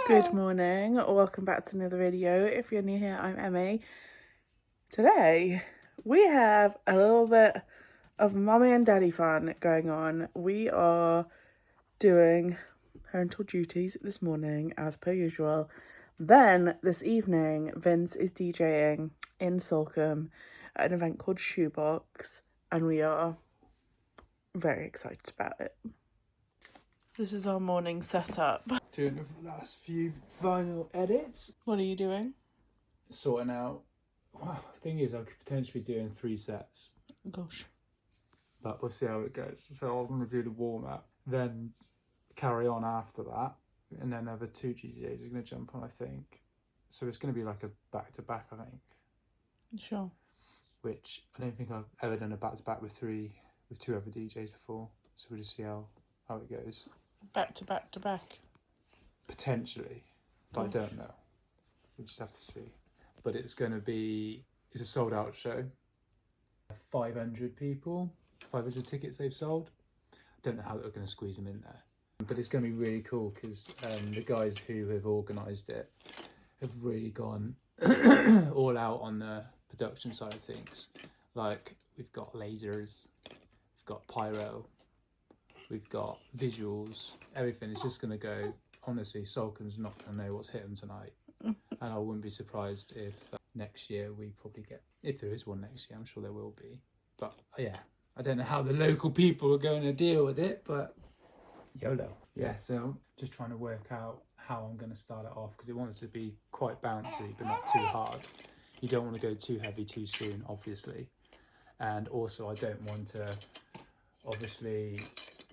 Good morning, welcome back to another video. If you're new here, I'm Emmy. Today we have a little bit of mummy and daddy fun going on. We are doing parental duties this morning as per usual. Then this evening Vince is DJing in Salcombe at an event called ShoeBox and we are very excited about it. This is our morning setup. Doing the last few vinyl edits. What are you doing? Sorting out. Wow, the thing is, I could potentially be doing 3 sets. Gosh. But we'll see how it goes. So I'm going to do the warm up, then carry on after that, and then other 2 DJs is going to jump on, I think. So it's going to be like a back to back, I think. Sure. Which I don't think I've ever done a back to back with 2 other DJs before. So we'll just see how it goes. Back to back to back. Potentially, but I don't know. We'll just have to see. But it's a sold out show. 500 people, 500 tickets they've sold. Don't know how they're going to squeeze them in there. But it's going to be really cool because the guys who have organised it have really gone all out on the production side of things. Like, we've got lasers, we've got pyro, we've got visuals, everything. It's just going to go, honestly, Salcombe's not going to know what's hit them tonight. And I wouldn't be surprised if next year we probably get, if there is one next year, I'm sure there will be. But yeah, I don't know how the local people are going to deal with it, but YOLO. Yeah, so just trying to work out how I'm going to start it off because it wants to be quite bouncy, but not too hard. You don't want to go too heavy too soon, obviously. And also I don't want to, obviously,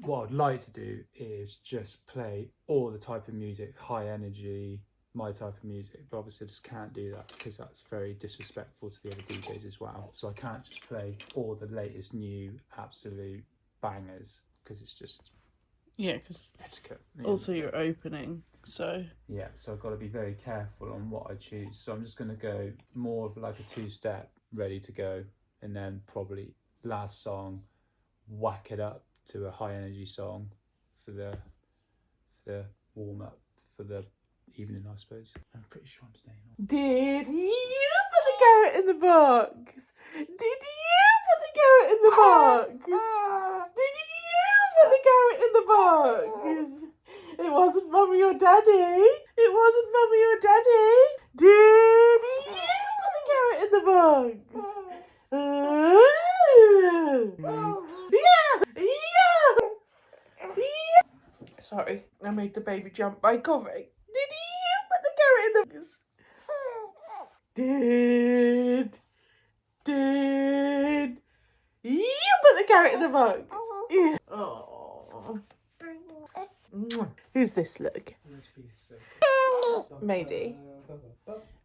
what I'd like to do is just play all the type of music, high energy, my type of music, but obviously I just can't do that because that's very disrespectful to the other DJs as well. So I can't just play all the latest new absolute bangers because it's just... Yeah, because etiquette. Also you're opening, so... Yeah, so I've got to be very careful on what I choose. So I'm just going to go more of like a 2-step, ready to go, and then probably last song, whack it up to a high energy song for the warm up for the evening, I suppose. I'm pretty sure I'm staying on. Did you put the carrot in the box? Did you put the carrot in the box? Did you put the carrot in the box? It wasn't mummy or daddy. It wasn't mummy or daddy. Did you put the carrot in the box? Sorry, I made the baby jump by coughing. Did you put the carrot in the box? Did you put the carrot in the box? Yeah. Oh. Who's this, look? Maidie.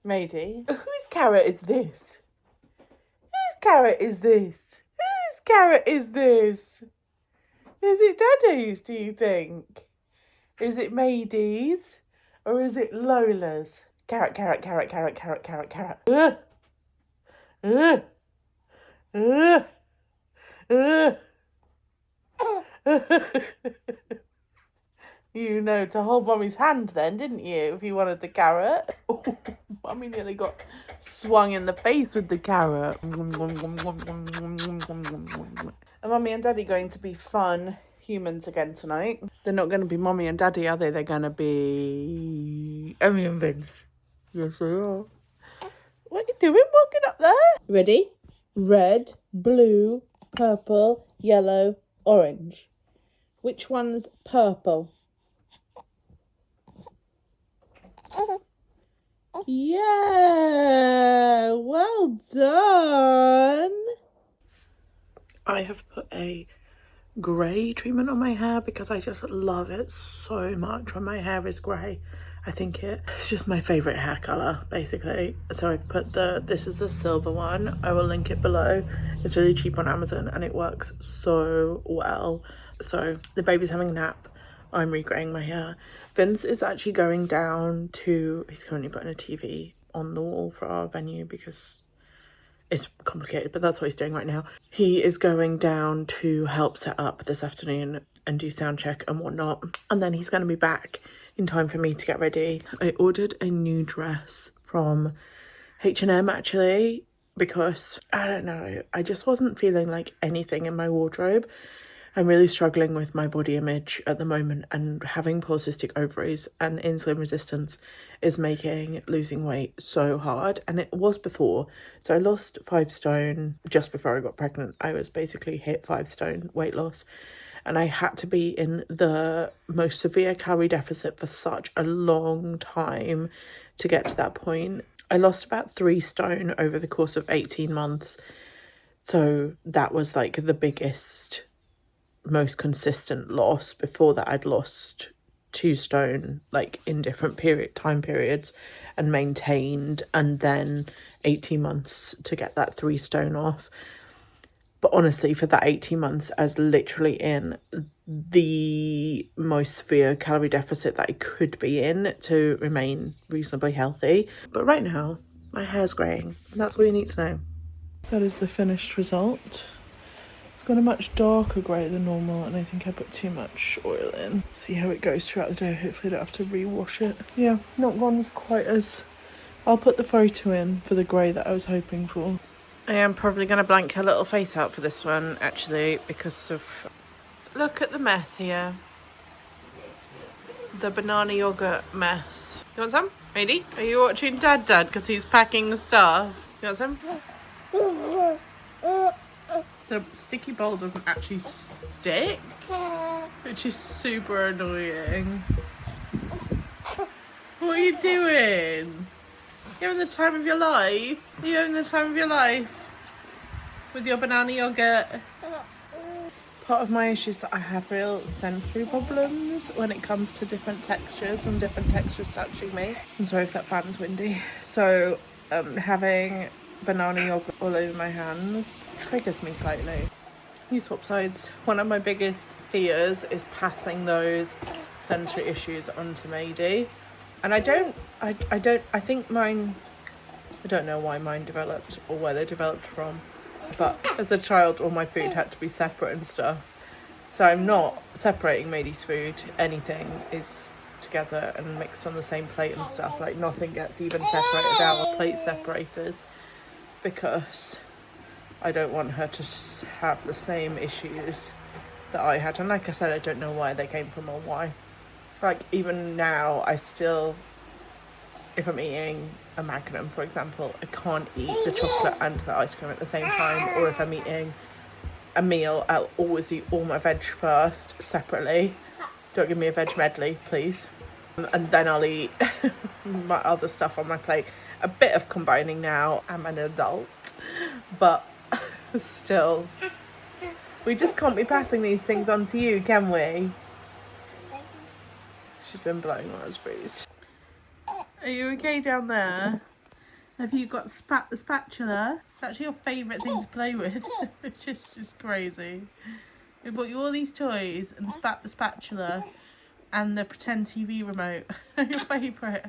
Maidie. Whose carrot is this? Whose carrot is this? Whose carrot is this? Is it Daddy's, do you think? Is it Maidie's? Or is it Lola's? Carrot, carrot, carrot, carrot, carrot, carrot, carrot. You know to hold Mummy's hand then, didn't you, if you wanted the carrot? Oh, Mummy nearly got swung in the face with the carrot. Are Mummy and Daddy going to be fun humans again tonight? They're not going to be Mummy and Daddy, are they? They're going to be Emmy and Vince. Yes, they are. What are you doing walking up there? Ready? Red, blue, purple, yellow, orange. Which one's purple? Yeah, well done. I have put a grey treatment on my hair because I just love it so much when my hair is grey. I think it's just my favourite hair colour, basically. So I've put this is the silver one. I will link it below. It's really cheap on Amazon and it works so well. So the baby's having a nap. I'm regreying my hair. Vince is actually going down to... He's currently putting a TV on the wall for our venue because it's complicated, but that's what he's doing right now. He is going down to help set up this afternoon and do sound check and whatnot. And then he's going to be back in time for me to get ready. I ordered a new dress from H&M actually, because I don't know, I just wasn't feeling like anything in my wardrobe. I'm really struggling with my body image at the moment, and having polycystic ovaries and insulin resistance is making losing weight so hard, and it was before. So I lost 5 stone just before I got pregnant. I was basically hit 5 stone weight loss, and I had to be in the most severe calorie deficit for such a long time to get to that point. I lost about 3 stone over the course of 18 months. So that was like the biggest, most consistent loss. Before that, I'd lost 2 stone like in different time periods and maintained, and then 18 months to get that 3 stone off. But honestly, for that 18 months, I was literally in the most severe calorie deficit that I could be in to remain reasonably healthy. But right now, my hair's greying, and that's all you need to know. That is the finished result. It's got a much darker grey than normal, and I think I put too much oil in. See how it goes throughout the day. Hopefully I don't have to rewash it. Yeah, not gone as quite as... I'll put the photo in for the grey that I was hoping for. I am probably going to blank her little face out for this one, actually, because of... Look at the mess here. The banana yogurt mess. You want some? Maidie? Are you watching Dad because he's packing the stuff? You want some? The sticky bowl doesn't actually stick, which is super annoying. What are you doing? You having the time of your life? Are you having the time of your life with your banana yogurt? Part of my issue is that I have real sensory problems when it comes to different textures and different textures touching me. I'm sorry if that fan's windy. So having banana yogurt all over my hands triggers me slightly. You swap sides. One of my biggest fears is passing those sensory issues onto Maidie. And I think mine, I don't know why mine developed or where they developed from. But as a child, all my food had to be separate and stuff. So I'm not separating Maidie's food. Anything is together and mixed on the same plate and stuff. Like nothing gets even separated out of plate separators, because I don't want her to have the same issues that I had. And like I said, I don't know where they came from or why. Like even now, I still, if I'm eating a Magnum, for example, I can't eat the chocolate and the ice cream at the same time. Or if I'm eating a meal, I'll always eat all my veg first, separately. Don't give me a veg medley, please. And then I'll eat my other stuff on my plate. A bit of combining now. I'm an adult. But still, we just can't be passing these things on to you, can we? She's been blowing raspberries. Are you okay down there? Have you got the spatula? It's actually your favourite thing to play with. It's just crazy. We bought you all these toys and the spatula and the pretend TV remote. Your favourite.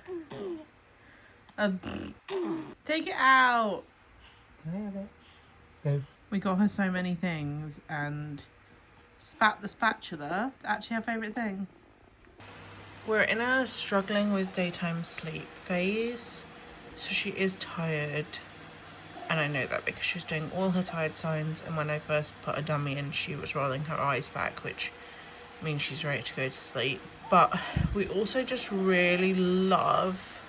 Take it out. We got her so many things, and the spatula is actually her favourite thing. We're in a struggling with daytime sleep phase, so she is tired, and I know that because she was doing all her tired signs, and when I first put a dummy in, she was rolling her eyes back, which means she's ready to go to sleep. But we also just really love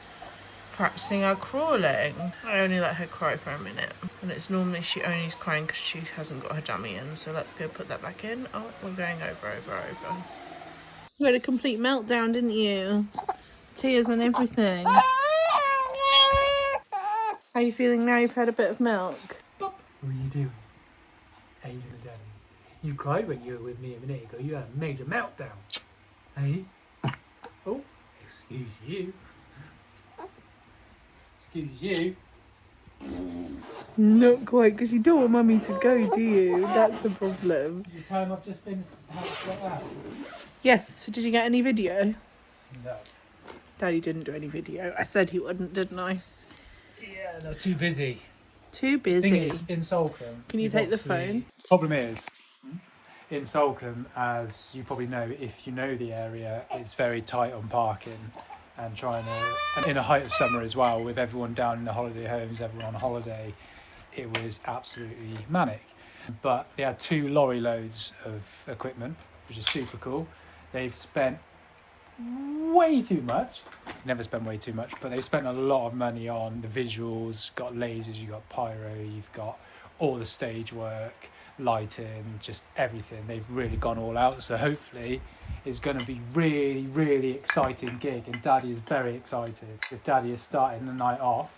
practicing our crawling. I only let her cry for a minute, and it's normally she only is crying because she hasn't got her dummy in, so let's go put that back in. Oh, we're going over. You had a complete meltdown, didn't you? Tears and everything. How are you feeling now you've had a bit of milk? What are you doing? How you doing, Daddy? You cried when you were with me a minute ago. You had a major meltdown. Hey? Oh, excuse you. Excuse you. Not quite, because you don't want Mummy to go, do you? That's the problem. The time I've just been like that. Yes, did you get any video? No. Daddy didn't do any video. I said he wouldn't, didn't I? Yeah, no, too busy. Too busy. Thing is, in Salcombe, Can you take the phone? Problem is, in Salcombe, as you probably know if you know the area, it's very tight on parking, and and in the height of summer as well, with everyone down in the holiday homes, everyone on holiday, it was absolutely manic. But they had 2 lorry loads of equipment, which is super cool. They've spent way too much. Never spend way too much, but they've spent a lot of money on the visuals. Got lasers, you've got pyro, you've got all the stage work, lighting, just everything. They've really gone all out. So hopefully it's going to be really exciting gig, and Daddy is very excited because Daddy is starting the night off.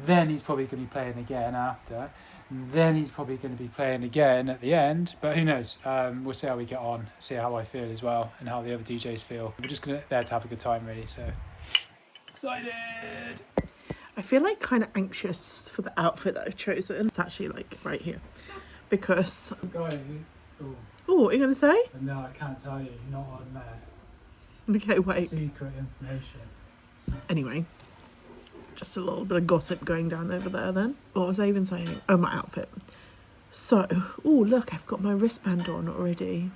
Then he's probably going to be playing again after. Then he's probably going to be playing again at the end, but who knows? We'll see how we get on, see how I feel as well, and how the other DJs feel. We're just there to have a good time, really. So excited! I feel like kind of anxious for the outfit that I've chosen. It's actually like right here, because. Oh, what are you going to say? No, I can't tell you. Not on there. Okay, wait. Secret information. Anyway. Just a little bit of gossip going down over there then. What was I even saying? Oh, my outfit. So, oh, look, I've got my wristband on already.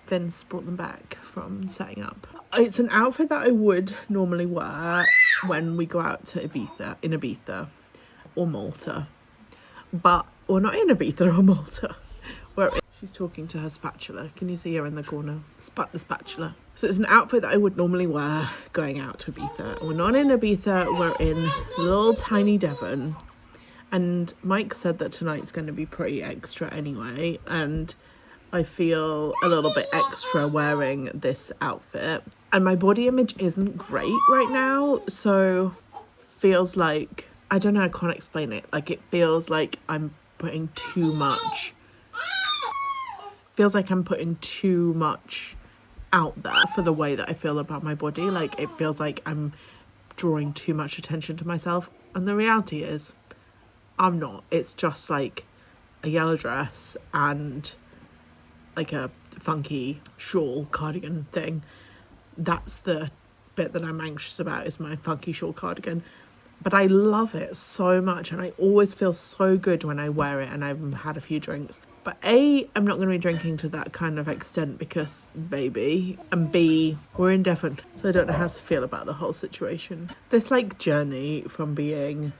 Vince brought them back from setting up. It's an outfit that I would normally wear when we go out to Ibiza or Malta. But, or not in Ibiza or Malta. She's talking to her spatula. Can you see her in the corner? The spatula. So it's an outfit that I would normally wear going out to Ibiza. We're not in Ibiza, we're in little tiny Devon. And Mike said that tonight's going to be pretty extra anyway. And I feel a little bit extra wearing this outfit. And my body image isn't great right now. So feels like, I don't know, I can't explain it. Like it feels like I'm putting too much. Feels like I'm putting too much out there for the way that I feel about my body. Like it feels like I'm drawing too much attention to myself, and the reality is I'm not. It's just like a yellow dress and like a funky shawl cardigan thing. That's the bit that I'm anxious about, is my funky shawl cardigan. But I love it so much, and I always feel so good when I wear it and I've had a few drinks. But A, I'm not going to be drinking to that kind of extent because baby. And B, we're in Devon, so I don't know how to feel about the whole situation. This like journey from being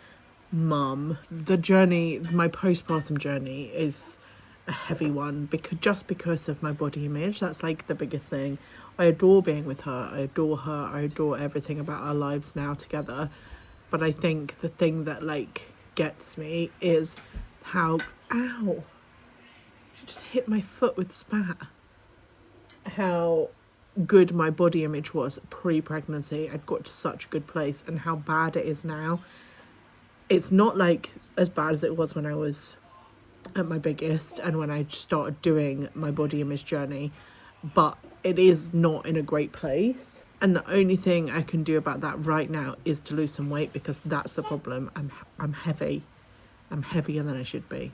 mum, my postpartum journey is a heavy one because of my body image. That's like the biggest thing. I adore being with her. I adore everything about our lives now together. But I think the thing that like gets me is how, ow, she just hit my foot with spat. How good my body image was pre-pregnancy. I'd got to such a good place, and how bad it is now. It's not like as bad as it was when I was at my biggest and when I started doing my body image journey, but it is not in a great place. And the only thing I can do about that right now is to lose some weight, because that's the problem. I'm heavy. I'm heavier than I should be.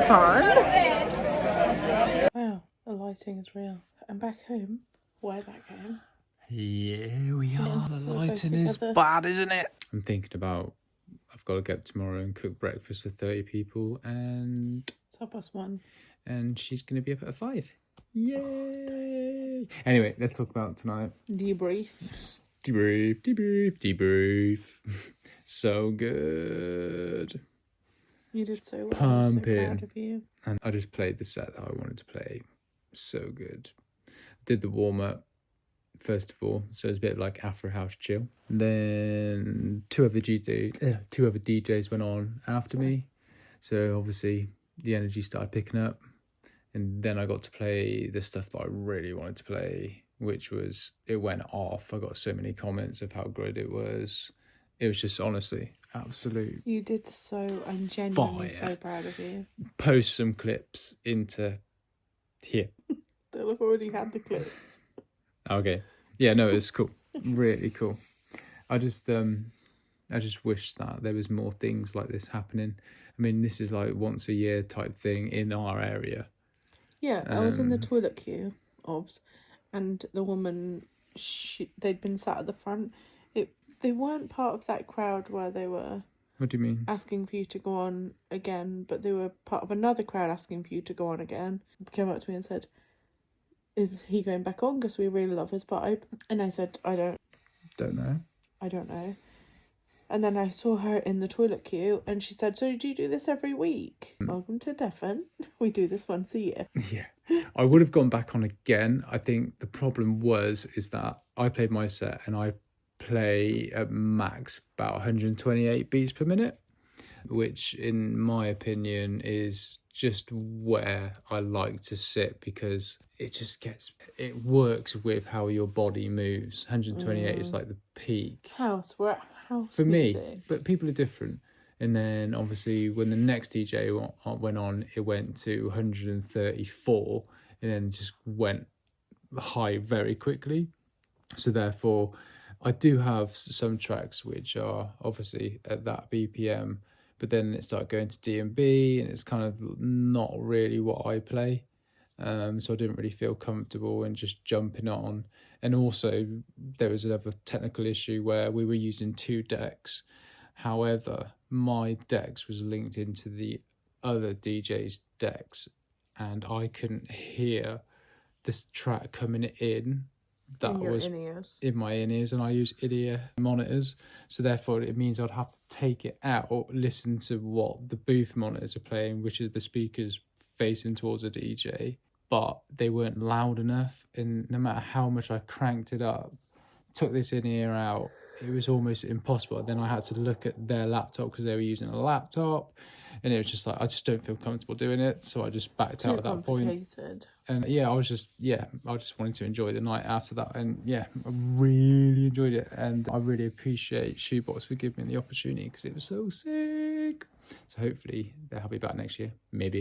fun. Wow, the lighting is real. And back home, way back home. Yeah, we are. The so lighting is bad, isn't it? I'm thinking about, I've got to get up tomorrow and cook breakfast for 30 people, and It's 1:30. And she's going to be up at 5. Yay! Anyway, let's talk about tonight. Debrief. Debrief. So good. You did so well. Pumping. I'm so proud of you. And I just played the set that I wanted to play. So good. Did the warm-up first of all, so it's a bit of like Afro House chill. And then two other DJs went on after me. So obviously the energy started picking up. And then I got to play the stuff that I really wanted to play, which was, it went off. I got so many comments of how good it was. It was just honestly absolute. You did so. I'm genuinely fire. so proud of you. Post some clips into here. They'll have already had the clips. Okay. Yeah, no, it was cool. Really cool. I just wish that there was more things like this happening. I mean, this is like once a year type thing in our area. Yeah, I was in the toilet queue, and the woman, they'd been sat at the front. They weren't part of that crowd where they were. What do you mean? Asking for you to go on again, but they were part of another crowd asking for you to go on again. Came up to me and said, "Is he going back on? Because we really love his vibe." And I said, "I don't know." And then I saw her in the toilet queue, and she said, "So do you do this every week?" Welcome to Devon. We do this once a year. Yeah, I would have gone back on again. I think the problem is that I played my set and I play at max about 128 beats per minute, which in my opinion is just where I like to sit, because it works with how your body moves. 128 is like the peak. We're at house for music. Me, but people are different. And then obviously when the next DJ went on, it went to 134 and then just went high very quickly. So therefore I do have some tracks which are obviously at that BPM, but then it started going to D&B and it's kind of not really what I play. So I didn't really feel comfortable in just jumping on. And also there was another technical issue where we were using 2 decks. However, my decks was linked into the other DJ's decks and I couldn't hear this track coming in. That was in my in-ears, and I use in-ear monitors, so therefore it means I'd have to take it out, listen to what the booth monitors are playing, which is the speakers facing towards a DJ, but they weren't loud enough, and no matter how much I cranked it up, took this in-ear out, it was almost impossible. Then I had to look at their laptop because they were using a laptop, and it was just like, I just don't feel comfortable doing it, so I just backed out at that point. And yeah, I just wanted to enjoy the night after that, and yeah, I really enjoyed it, and I really appreciate ShoeBox for giving me the opportunity because it was so sick. So hopefully they'll be back next year, maybe.